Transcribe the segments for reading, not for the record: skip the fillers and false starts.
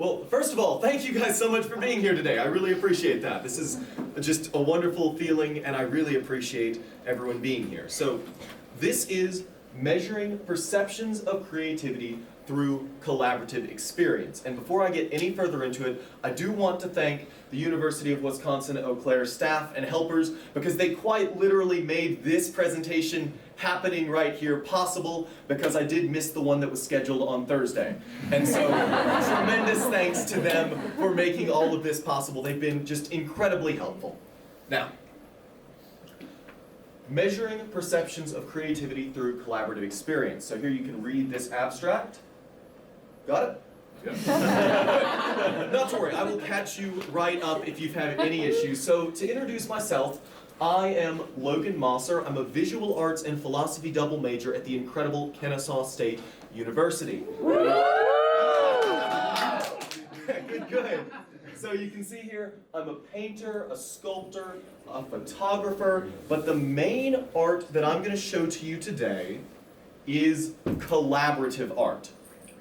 Well, first of all, thank you guys so much for being here today. I really appreciate that. This is just a wonderful feeling, and I really appreciate everyone being here. So, this is measuring perceptions of creativity through collaborative experience. And before I get any further into it, I do want to thank the University of Wisconsin-Eau Claire staff and helpers, because they quite literally made this presentation happening right here possible, because I did miss the one that was scheduled on Thursday. And so, tremendous thanks to them for making all of this possible. They've been just incredibly helpful. Now, measuring perceptions of creativity through collaborative experience. So here you can read this abstract. Got it? Yeah. Not to worry, I will catch you right up if you've had any issues. So to introduce myself, I am Logan Mosser. I'm a visual arts and philosophy double major at the incredible Kennesaw State University. Good. So you can see here, I'm a painter, a sculptor, a photographer, but the main art that I'm going to show to you today is collaborative art.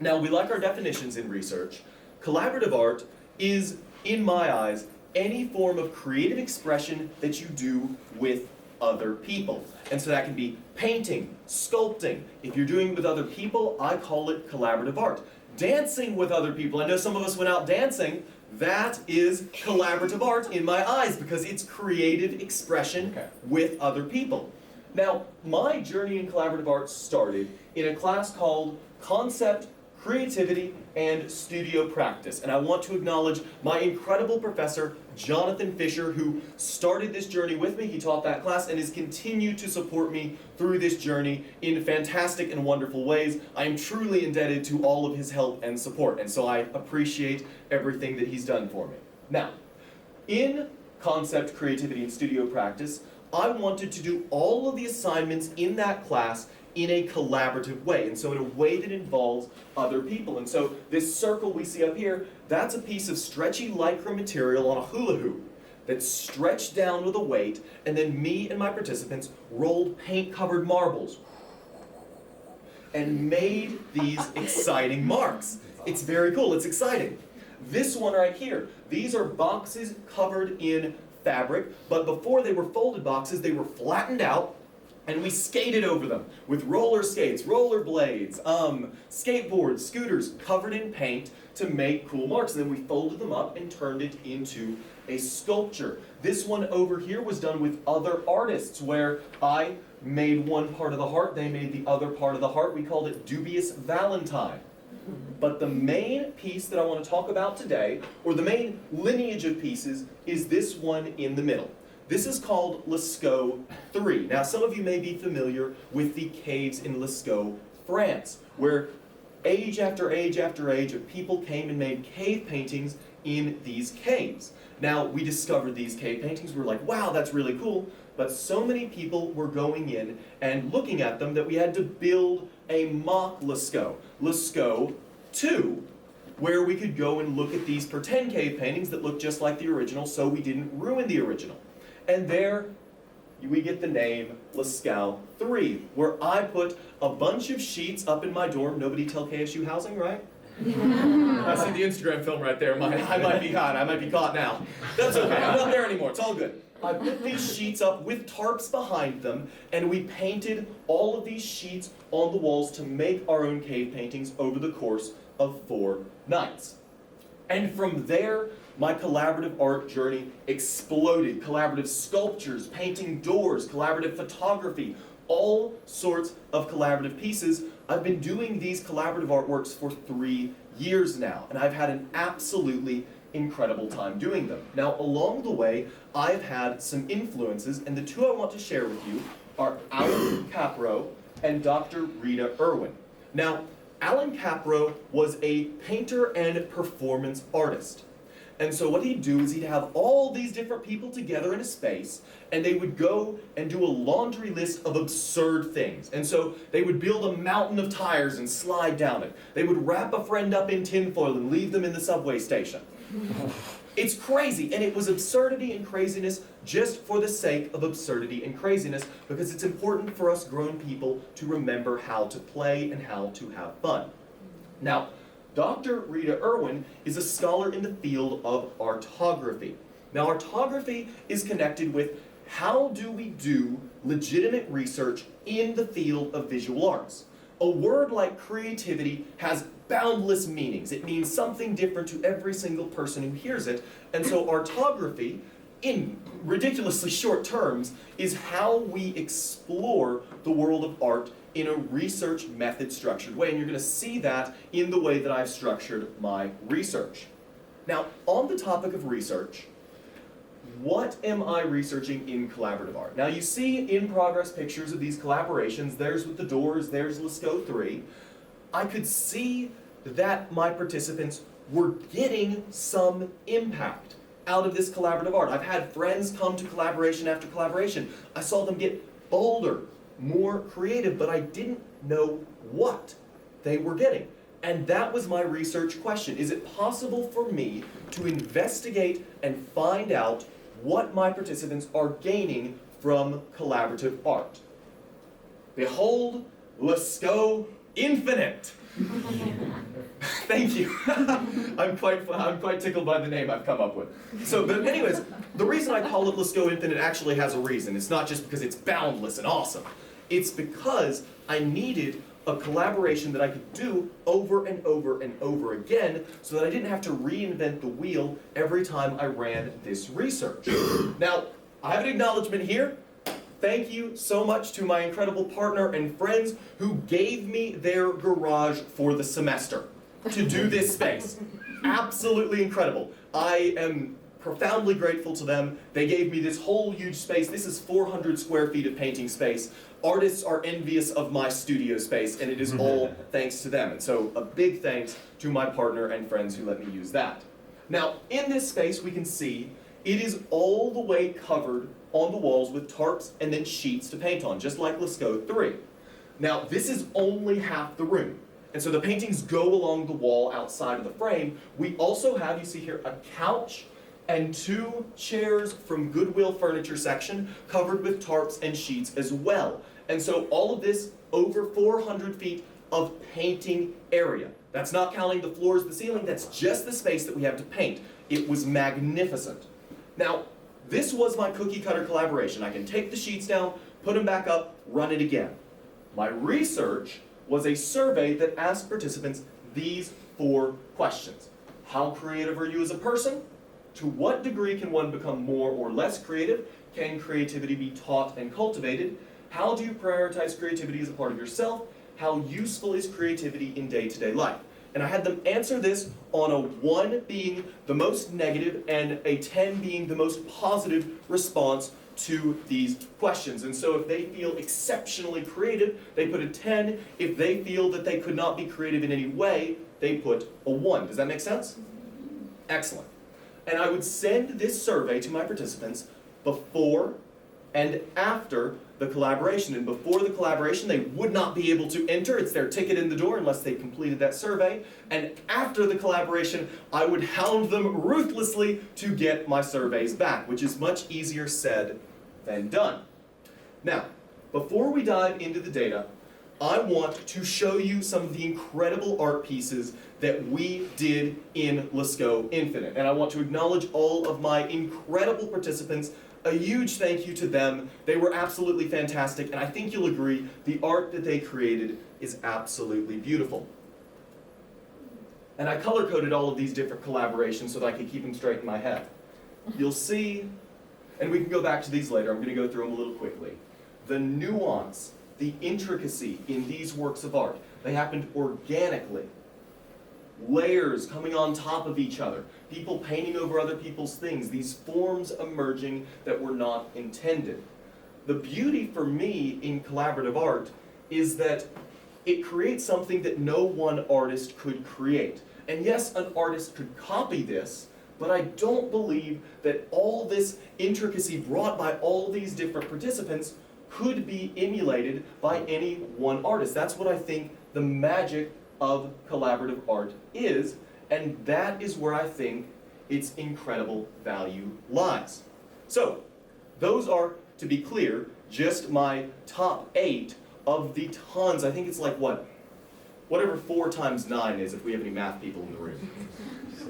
Now, we like our definitions in research. Collaborative art is, in my eyes, any form of creative expression that you do with other people. And so that can be painting, sculpting. If you're doing it with other people, I call it collaborative art. Dancing with other people. I know some of us went out dancing. That is collaborative art in my eyes, because it's creative expression with other people. Now, my journey in collaborative art started in a class called Concept, Creativity, and Studio Practice. And I want to acknowledge my incredible professor, Jonathan Fisher, who started this journey with me. He taught that class and has continued to support me through this journey in fantastic and wonderful ways. I am truly indebted to all of his help and support, and so I appreciate everything that he's done for me. Now, in Concept, Creativity, and Studio Practice, I wanted to do all of the assignments in that class in a collaborative way, and so in a way that involves other people. And so this circle we see up here, that's a piece of stretchy lycra material on a hula hoop that's stretched down with a weight, and then me and my participants rolled paint-covered marbles and made these exciting marks. It's very cool, it's exciting. This one right here, these are boxes covered in fabric, but before they were folded boxes, they were flattened out, and we skated over them with roller skates, roller blades, skateboards, scooters covered in paint to make cool marks. And then we folded them up and turned it into a sculpture. This one over here was done with other artists, where I made one part of the heart, they made the other part of the heart. We called it Dubious Valentine. But the main piece that I want to talk about today, or the main lineage of pieces, is this one in the middle. This is called Lascaux 3. Now, some of you may be familiar with the caves in Lascaux, France, where age after age after age of people came and made cave paintings in these caves. Now, we discovered these cave paintings. We're like, wow, that's really cool. But so many people were going in and looking at them that we had to build a mock Lascaux, Lascaux 2, where we could go and look at these pretend cave paintings that look just like the original, so we didn't ruin the original. And there we get the name Lascaux 3, where I put a bunch of sheets up in my dorm. Nobody tell KSU housing, right? I see the Instagram film right there. I might be caught. I might be caught now. That's okay. I'm not there anymore. It's all good. I put these sheets up with tarps behind them, and we painted all of these sheets on the walls to make our own cave paintings over the course of 4 nights. And from there, my collaborative art journey exploded. Collaborative sculptures, painting doors, collaborative photography, all sorts of collaborative pieces. I've been doing these collaborative artworks for 3 years now, and I've had an absolutely incredible time doing them. Now, along the way, I've had some influences, and the two I want to share with you are Alan Capro and Dr. Rita Irwin. Now, Alan Capro was a painter and performance artist. And so what he'd do is he'd have all these different people together in a space, and they would go and do a laundry list of absurd things. And so they would build a mountain of tires and slide down it. They would wrap a friend up in tinfoil and leave them in the subway station. It's crazy, and it was absurdity and craziness just for the sake of absurdity and craziness, because it's important for us grown people to remember how to play and how to have fun. Now, Dr. Rita Irwin is a scholar in the field of artography. Now, artography is connected with how do we do legitimate research in the field of visual arts. A word like creativity has boundless meanings. It means something different to every single person who hears it. And so artography, in ridiculously short terms, is how we explore the world of art in a research method structured way. And you're going to see that in the way that I've structured my research. Now, on the topic of research, what am I researching in collaborative art? Now you see in progress pictures of these collaborations. There's with the Doors, there's Lascaux 3. I could see that my participants were getting some impact out of this collaborative art. I've had friends come to collaboration after collaboration. I saw them get bolder, more creative, but I didn't know what they were getting. And that was my research question. Is it possible for me to investigate and find out what my participants are gaining from collaborative art? Behold, Lascaux Infinite. Thank you. I'm quite tickled by the name I've come up with. So, but anyways, the reason I call it Lascaux Infinite actually has a reason. It's not just because it's boundless and awesome. It's because I needed a collaboration that I could do over and over and over again so that I didn't have to reinvent the wheel every time I ran this research. Now, I have an acknowledgement here. Thank you so much to my incredible partner and friends who gave me their garage for the semester to do this space. Absolutely incredible. I am profoundly grateful to them. They gave me this whole huge space. This is 400 square feet of painting space. Artists are envious of my studio space, and it is all thanks to them. And so a big thanks to my partner and friends who let me use that. Now, in this space, we can see it is all the way covered on the walls with tarps and then sheets to paint on, just like Lascaux 3. Now, this is only half the room. And so the paintings go along the wall outside of the frame. We also have, you see here, a couch and 2 chairs from Goodwill Furniture section covered with tarps and sheets as well. And so all of this over 400 feet of painting area. That's not counting the floors, the ceiling, that's just the space that we have to paint. It was magnificent. Now, this was my cookie cutter collaboration. I can take the sheets down, put them back up, run it again. My research was a survey that asked participants these 4 questions. How creative are you as a person? To what degree can one become more or less creative? Can creativity be taught and cultivated? How do you prioritize creativity as a part of yourself? How useful is creativity in day-to-day life? And I had them answer this on a 1 being the most negative and a 10 being the most positive response to these questions. And so if they feel exceptionally creative, they put a 10. If they feel that they could not be creative in any way, they put a 1. Does that make sense? Excellent. And I would send this survey to my participants before and after the collaboration. And before the collaboration, they would not be able to enter. It's their ticket in the door unless they completed that survey. And after the collaboration, I would hound them ruthlessly to get my surveys back, which is much easier said than done. Now, before we dive into the data, I want to show you some of the incredible art pieces that we did in Lascaux Infinite. And I want to acknowledge all of my incredible participants. A huge thank you to them. They were absolutely fantastic, and I think you'll agree the art that they created is absolutely beautiful. And I color-coded all of these different collaborations so that I could keep them straight in my head. You'll see, and we can go back to these later, I'm going to go through them a little quickly. The nuance, the intricacy in these works of art, they happened organically. Layers coming on top of each other, people painting over other people's things, these forms emerging that were not intended. The beauty for me in collaborative art is that it creates something that no one artist could create. And yes, an artist could copy this, but I don't believe that all this intricacy brought by all these different participants could be emulated by any one artist. That's what I think the magic of collaborative art is, and that is where I think its incredible value lies. So, those are, to be clear, just my top 8 of the tons. I think it's like, what, whatever 4 times 9 is if we have any math people in the room.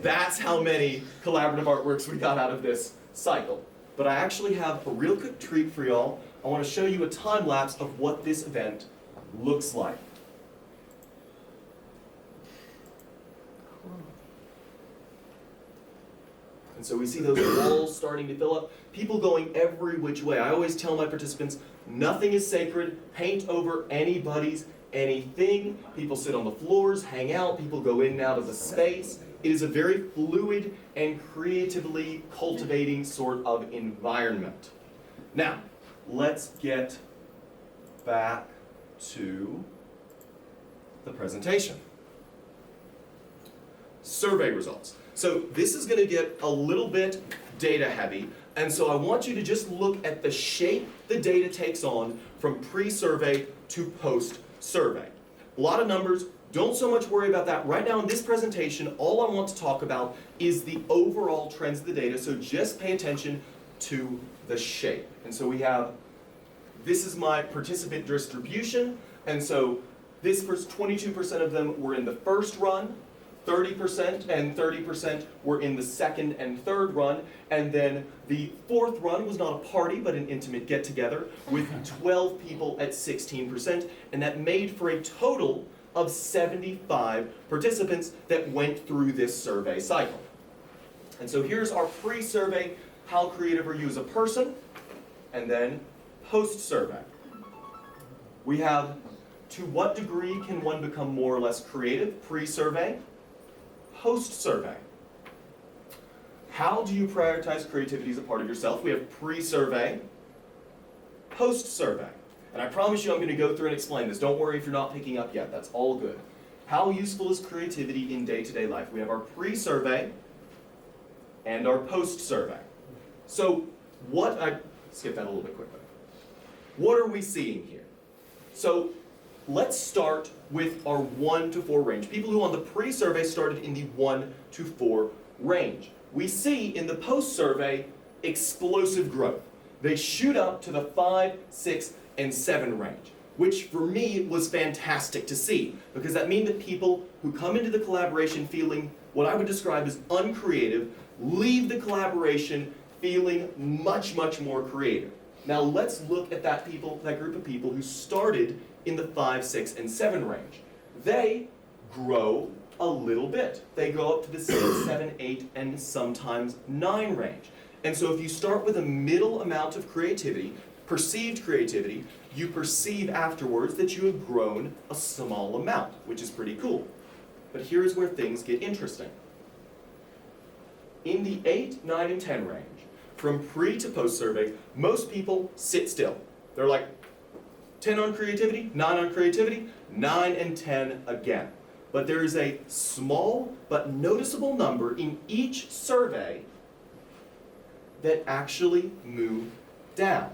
That's how many collaborative artworks we got out of this cycle. But I actually have a real quick treat for y'all. I want to show you a time lapse of what this event looks like. And so we see those walls starting to fill up, people going every which way. I always tell my participants, nothing is sacred, paint over anybody's anything. People sit on the floors, hang out, people go in and out of the space. It is a very fluid and creatively cultivating sort of environment. Now, let's get back to the presentation. Survey results. So this is going to get a little bit data heavy, and so I want you to just look at the shape the data takes on from pre-survey to post-survey. A lot of numbers, don't so much worry about that. Right now in this presentation, all I want to talk about is the overall trends of the data, so just pay attention to the shape. And so we have, this is my participant distribution, and so this first 22% of them were in the first run, 30% and 30% were in the second and third run, and then the fourth run was not a party but an intimate get-together with 12 people at 16%, and that made for a total of 75 participants that went through this survey cycle. And so here's our pre-survey, how creative are you as a person, and then post-survey. We have, to what degree can one become more or less creative, pre-survey, post-survey. How do you prioritize creativity as a part of yourself? We have pre-survey, post-survey. And I promise you I'm going to go through and explain this. Don't worry if you're not picking up yet. That's all good. How useful is creativity in day-to-day life? We have our pre-survey and our post-survey. So skip that a little bit quickly. What are we seeing here? So let's start with our 1 to 4 range. People who on the pre-survey started in the 1 to 4 range. We see in the post-survey explosive growth. They shoot up to the 5, 6, and 7 range, which for me was fantastic to see, because that means that people who come into the collaboration feeling what I would describe as uncreative leave the collaboration feeling much, much more creative. Now let's look at that group of people who started in the 5, 6, and 7 range. They grow a little bit. They go up to the 6, 7, 8, and sometimes 9 range. And so if you start with a middle amount of creativity, perceived creativity, you perceive afterwards that you have grown a small amount, which is pretty cool. But here's where things get interesting. In the 8, 9, and 10 range, from pre to post survey, most people sit still. They're like, 10 on creativity, 9 on creativity, 9 and 10 again. But there is a small but noticeable number in each survey that actually move down.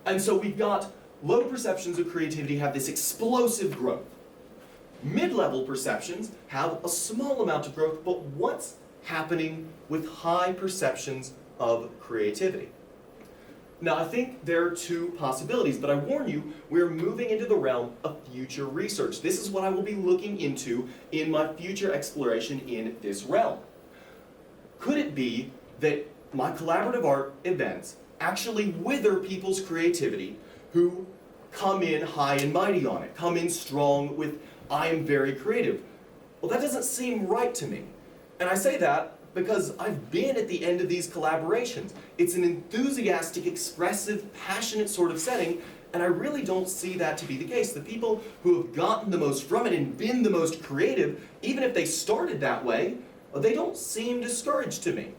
And so we've got low perceptions of creativity have this explosive growth. Mid-level perceptions have a small amount of growth, but what's happening with high perceptions of creativity? Now, I think there are 2 possibilities, but I warn you, we're moving into the realm of future research. This is what I will be looking into in my future exploration in this realm. Could it be that my collaborative art events actually wither people's creativity who come in high and mighty on it, come in strong with, I am very creative? Well, that doesn't seem right to me. And I say that because I've been at the end of these collaborations. It's an enthusiastic, expressive, passionate sort of setting, and I really don't see that to be the case. The people who have gotten the most from it and been the most creative, even if they started that way, they don't seem discouraged to me.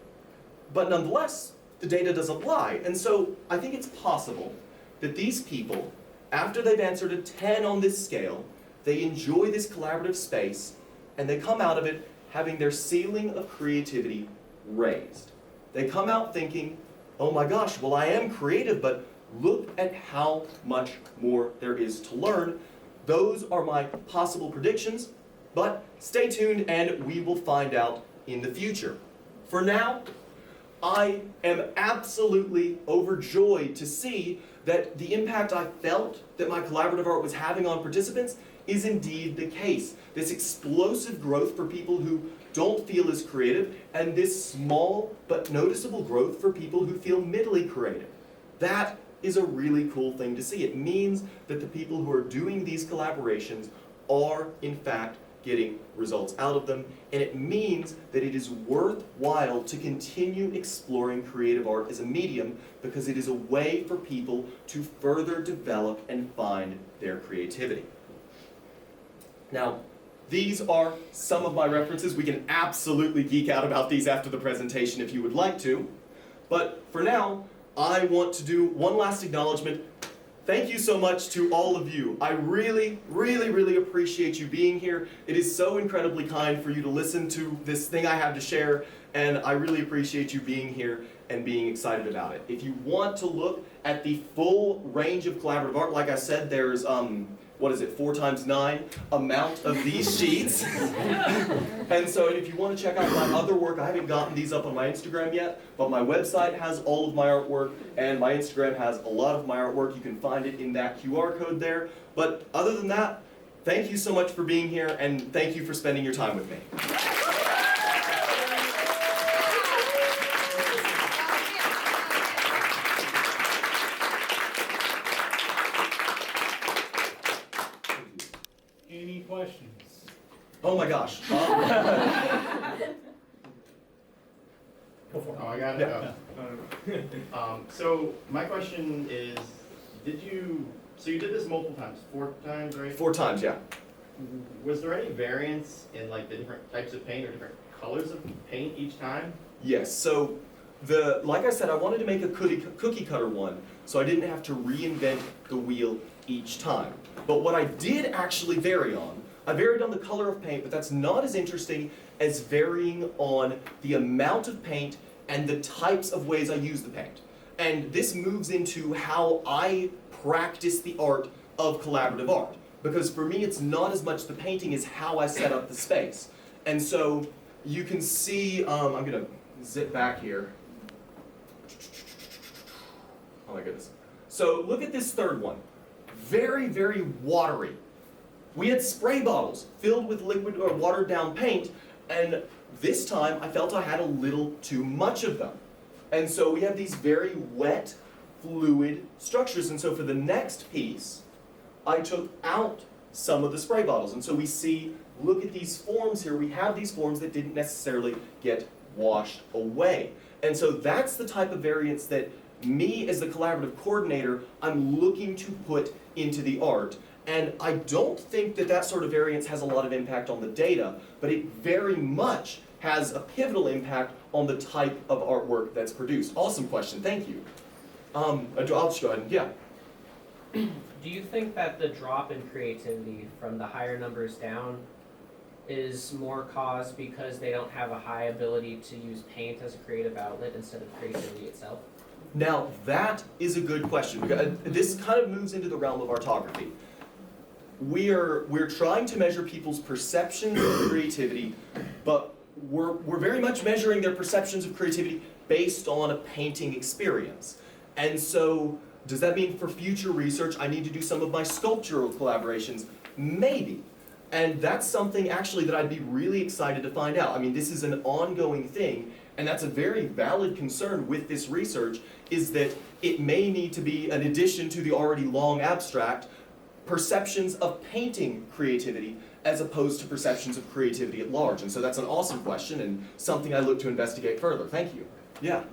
But nonetheless, the data doesn't lie, and so I think it's possible that these people, after they've answered a 10 on this scale, they enjoy this collaborative space, and they come out of it having their ceiling of creativity raised. They come out thinking, oh my gosh, well I am creative, but look at how much more there is to learn. Those are my possible predictions, but stay tuned and we will find out in the future. For now, I am absolutely overjoyed to see that the impact I felt that my collaborative art was having on participants is indeed the case. This explosive growth for people who don't feel as creative, and this small but noticeable growth for people who feel middly creative. That is a really cool thing to see. It means that the people who are doing these collaborations are, in fact, getting results out of them, and it means that it is worthwhile to continue exploring creative art as a medium because it is a way for people to further develop and find their creativity. Now, these are some of my references. We can absolutely geek out about these after the presentation if you would like to, but for now, I want to do one last acknowledgement. Thank you so much to all of you. I really, really, really appreciate you being here. It is so incredibly kind for you to listen to this thing I have to share, and I really appreciate you being here and being excited about it. If you want to look at the full range of collaborative art, like I said, there's 4 times 9 amount of these sheets. And so if you want to check out my other work, I haven't gotten these up on my Instagram yet, but my website has all of my artwork, and my Instagram has a lot of my artwork. You can find it in that QR code there. But other than that, thank you so much for being here, and thank you for spending your time with me. Any questions? Oh my gosh. Go for it. Oh, I got it. Yeah. So my question is, so you did this multiple times, 4 times, right? 4 times, yeah. Was there any variance in like the different types of paint or different colors of paint each time? Yes, so like I said, I wanted to make a cookie cutter one, so I didn't have to reinvent the wheel each time. But what I did actually vary on, I varied on the color of paint, but that's not as interesting as varying on the amount of paint and the types of ways I use the paint. And this moves into how I practice the art of collaborative art. Because for me, it's not as much the painting as how I set up the space. And so you can see, I'm gonna zip back here. Oh my goodness. So look at this third one. Very, very watery. We had spray bottles filled with liquid or watered down paint, and this time I felt I had a little too much of them. And so we have these very wet, fluid structures. And so for the next piece, I took out some of the spray bottles. And so we see, look at these forms here. We have these forms that didn't necessarily get washed away. And so that's the type of variance that me as the collaborative coordinator, I'm looking to put into the art. And I don't think that that sort of variance has a lot of impact on the data, but it very much has a pivotal impact on the type of artwork that's produced. Awesome question, thank you. I'll just go ahead and, yeah. Do you think that the drop in creativity from the higher numbers down is more caused because they don't have a high ability to use paint as a creative outlet instead of creativity itself? Now, that is a good question, because this kind of moves into the realm of artography. We're trying to measure people's perceptions of creativity, but we're very much measuring their perceptions of creativity based on a painting experience. And so, does that mean for future research I need to do some of my sculptural collaborations? Maybe. And that's something actually that I'd be really excited to find out. I mean, this is an ongoing thing, and that's a very valid concern with this research, is that it may need to be an addition to the already long abstract, perceptions of painting creativity as opposed to perceptions of creativity at large. And so that's an awesome question and something I look to investigate further. Thank you. Yeah.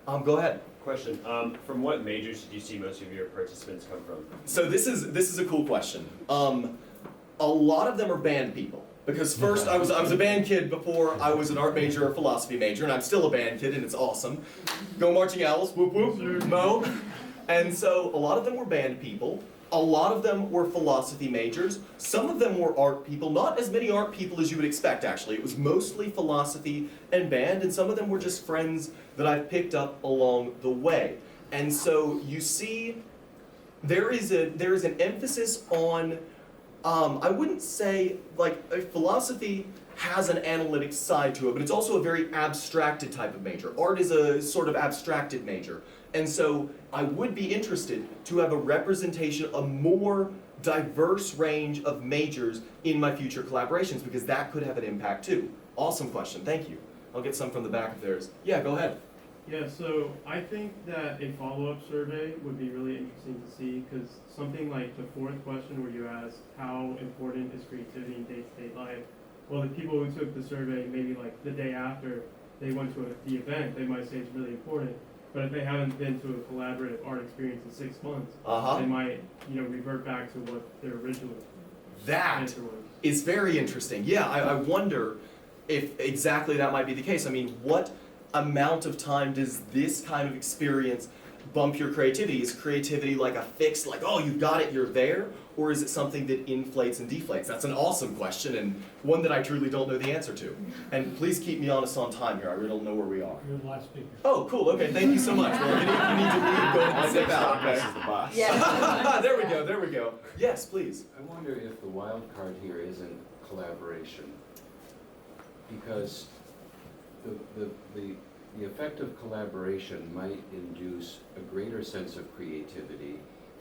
Go ahead. Question. From what majors did you see most of your participants come from? So this is a cool question. A lot of them are band people. Because first I was a band kid before I was an art major or philosophy major, and I'm still a band kid and it's awesome. Go Marching Owls, whoop whoop, Mo. And so a lot of them were band people. A lot of them were philosophy majors. Some of them were art people, not as many art people as you would expect actually. It was mostly philosophy and band, and some of them were just friends that I've picked up along the way. And so you see, there is an emphasis on, I wouldn't say, like, philosophy has an analytic side to it, but it's also a very abstracted type of major. Art is a sort of abstracted major. And so I would be interested to have a representation, a more diverse range of majors in my future collaborations, because that could have an impact too. Awesome question, thank you. I'll get some from the back of theirs. Yeah, go ahead. Yeah, so I think that a follow-up survey would be really interesting to see, because something like the fourth question where you ask how important is creativity in day-to-day life, well, the people who took the survey maybe like the day after they went to the event, they might say it's really important. But if they haven't been to a collaborative art experience in 6 months, they might, revert back to what their original That answer was. is very interesting. Yeah, I wonder if exactly that might be the case. I mean, what amount of time does this kind of experience bump your creativity? Is creativity like a fixed, like, oh, you got it, you're there? Or is it something that inflates and deflates? That's an awesome question, and one that I truly don't know the answer to. And please keep me honest on time here. I really don't know where we are. You're the last speaker. Oh, cool. Okay, thank you so much. Well, if any of you need to leave, go ahead and step out. This Okay. is the boss. There we go. Yes, please. I wonder if the wild card here isn't collaboration, because the effect of collaboration might induce a greater sense of creativity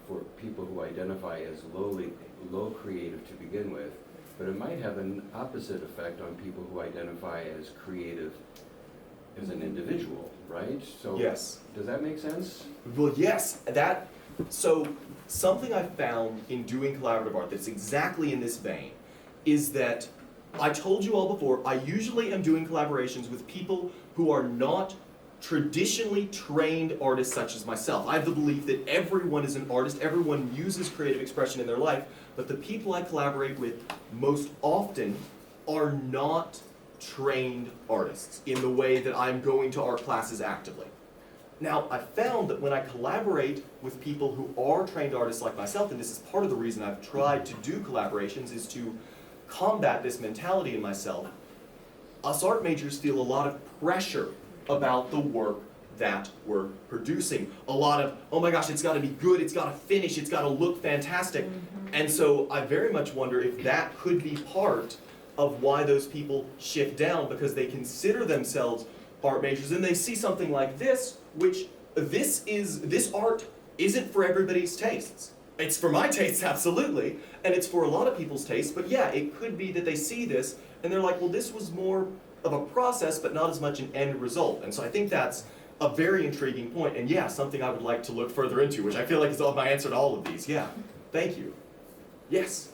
for people who identify as low creative to begin with, but it might have an opposite effect on people who identify as creative as an individual, right? So Yes. does that make sense? Well, yes, so something I found in doing collaborative art that's exactly in this vein is that I told you all before, I usually am doing collaborations with people who are not traditionally trained artists such as myself. I have the belief that everyone is an artist, everyone uses creative expression in their life, but the people I collaborate with most often are not trained artists in the way that I'm going to art classes actively. Now, I found that when I collaborate with people who are trained artists like myself, and this is part of the reason I've tried to do collaborations, is to combat this mentality in myself, us art majors feel a lot of pressure about the work that we're producing. A lot of, oh my gosh, it's got to be good, it's got to finish, it's got to look fantastic. And so I very much wonder if that could be part of why those people shift down, because they consider themselves art majors and they see something like this, which this art isn't for everybody's tastes. It's for my tastes, absolutely, and it's for a lot of people's tastes, but yeah, it could be that they see this and they're like, well, this was more of a process, but not as much an end result. And so I think that's a very intriguing point, and yeah, something I would like to look further into, which I feel like is all my answer to all of these. Yeah, thank you. Yes?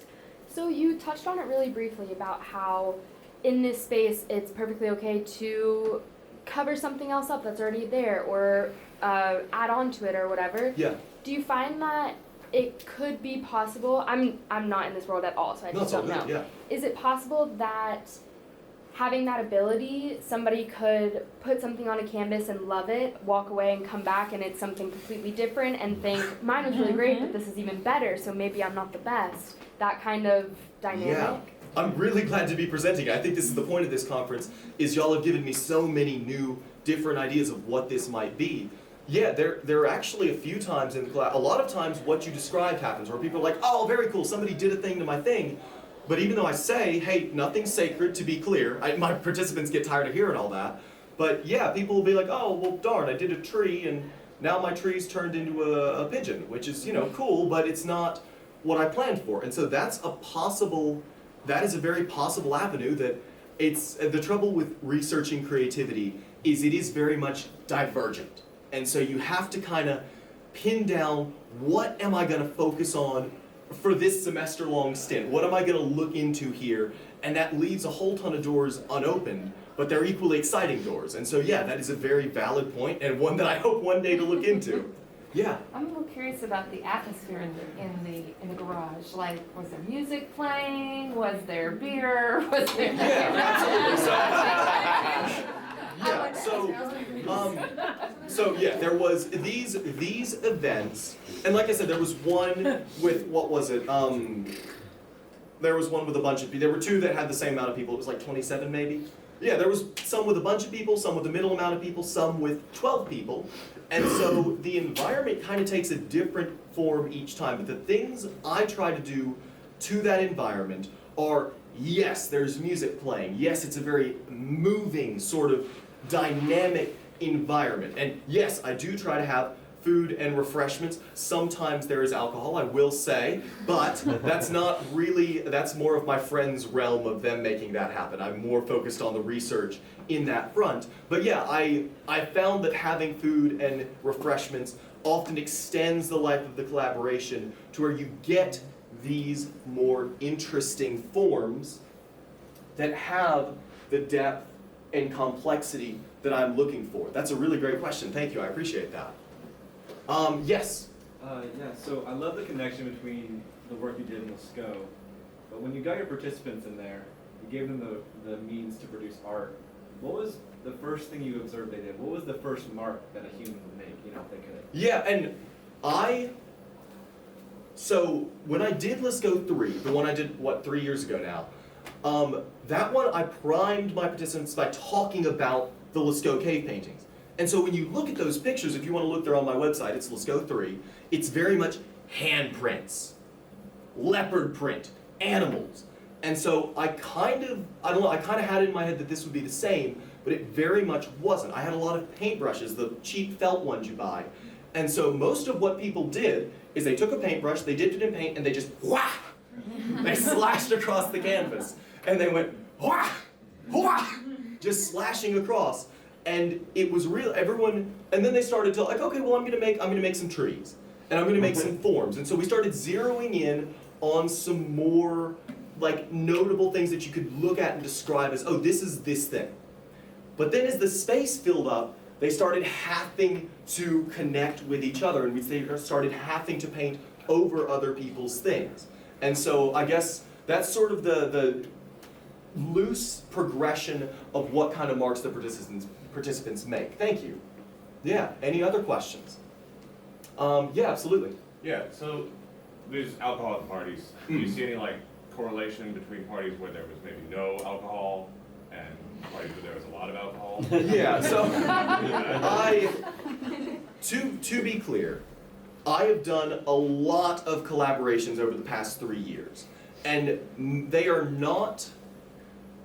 So you touched on it really briefly about how in this space it's perfectly okay to cover something else up that's already there, or add on to it or whatever. Yeah. Do you find that it could be possible, I'm not in this world at all, so I No, just it's all don't know. good, yeah. Is it possible that having that ability, somebody could put something on a canvas and love it, walk away and come back and it's something completely different and think, mine was really great, but this is even better, so maybe I'm not the best. That kind of dynamic. Yeah. I'm really glad to be presenting. I think this is the point of this conference, is y'all have given me so many new, different ideas of what this might be. Yeah, there are actually a few times in class, a lot of times what you described happens, where people are like, oh, very cool, somebody did a thing to my thing. But even though I say, hey, nothing's sacred, to be clear, my participants get tired of hearing all that. But yeah, people will be like, oh, well, darn, I did a tree, and now my tree's turned into a pigeon, which is, cool, but it's not what I planned for. And so that is a very possible avenue that it's, the trouble with researching creativity is it is very much divergent. And so you have to kind of pin down, what am I going to focus on for this semester-long stint? What am I going to look into here? And that leaves a whole ton of doors unopened, but they're equally exciting doors. And so yeah, that is a very valid point, and one that I hope one day to look into. Yeah. I'm a little curious about the atmosphere in the garage. Like, was there music playing? Was there beer? Was there? Yeah, absolutely. So yeah, there was these events, and like I said, there was one with, what was it? There was one with a bunch of people. There were two that had the same amount of people. It was like 27 maybe. Yeah, there was some with a bunch of people, some with the middle amount of people, some with 12 people. And so the environment kind of takes a different form each time. But the things I try to do to that environment are, yes, there's music playing. Yes, it's a very moving, sort of dynamic environment. And yes, I do try to have food and refreshments. Sometimes there is alcohol, I will say, but that's not really, that's more of my friend's realm of them making that happen. I'm more focused on the research in that front. But yeah, I found that having food and refreshments often extends the life of the collaboration to where you get these more interesting forms that have the depth and complexity that I'm looking for. That's a really great question. Thank you. I appreciate that. Yes? Yeah, so I love the connection between the work you did in LSCO, but when you got your participants in there, you gave them the means to produce art. What was the first thing you observed they did? What was the first mark that a human would make, if they could? Yeah, and so when I did LSCO 3, the one I did, 3 years ago now, that one I primed my participants by talking about the LSCO cave paintings. And so when you look at those pictures, if you want to look, they're on my website, it's LSCO 3, it's very much handprints, leopard print, animals. And so I kind of had it in my head that this would be the same, but it very much wasn't. I had a lot of paintbrushes, the cheap felt ones you buy. And so most of what people did is they took a paintbrush, they dipped it in paint, and they just whah! They slashed across the canvas. And they went whah! Whah! Just slashing across. And it was real, everyone, and then they started to like, okay, well I'm gonna make some trees. And I'm gonna make some forms. And so we started zeroing in on some more like notable things that you could look at and describe as, oh, this is this thing. But then as the space filled up, they started having to connect with each other, and they started having to paint over other people's things. And so I guess that's sort of the loose progression of what kind of marks the participants make. Thank you. Yeah, any other questions? Yeah, absolutely. Yeah, so there's alcohol at parties. Do you see any like correlation between parties where there was maybe no alcohol and parties where there was a lot of alcohol? Yeah, so to be clear, I have done a lot of collaborations over the past 3 years, and they are not,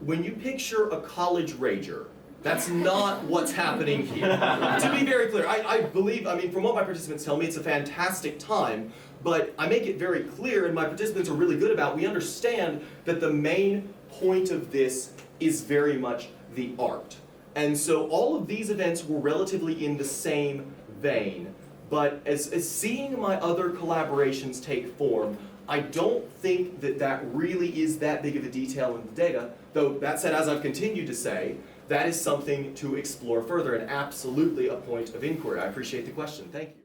when you picture a college rager, that's not what's happening here. To be very clear, I believe, from what my participants tell me, it's a fantastic time, but I make it very clear, and my participants are really good about, we understand that the main point of this is very much the art. And so all of these events were relatively in the same vein, but as seeing my other collaborations take form, I don't think that that really is that big of a detail in the data, though that said, as I've continued to say, that is something to explore further and absolutely a point of inquiry. I appreciate the question. Thank you.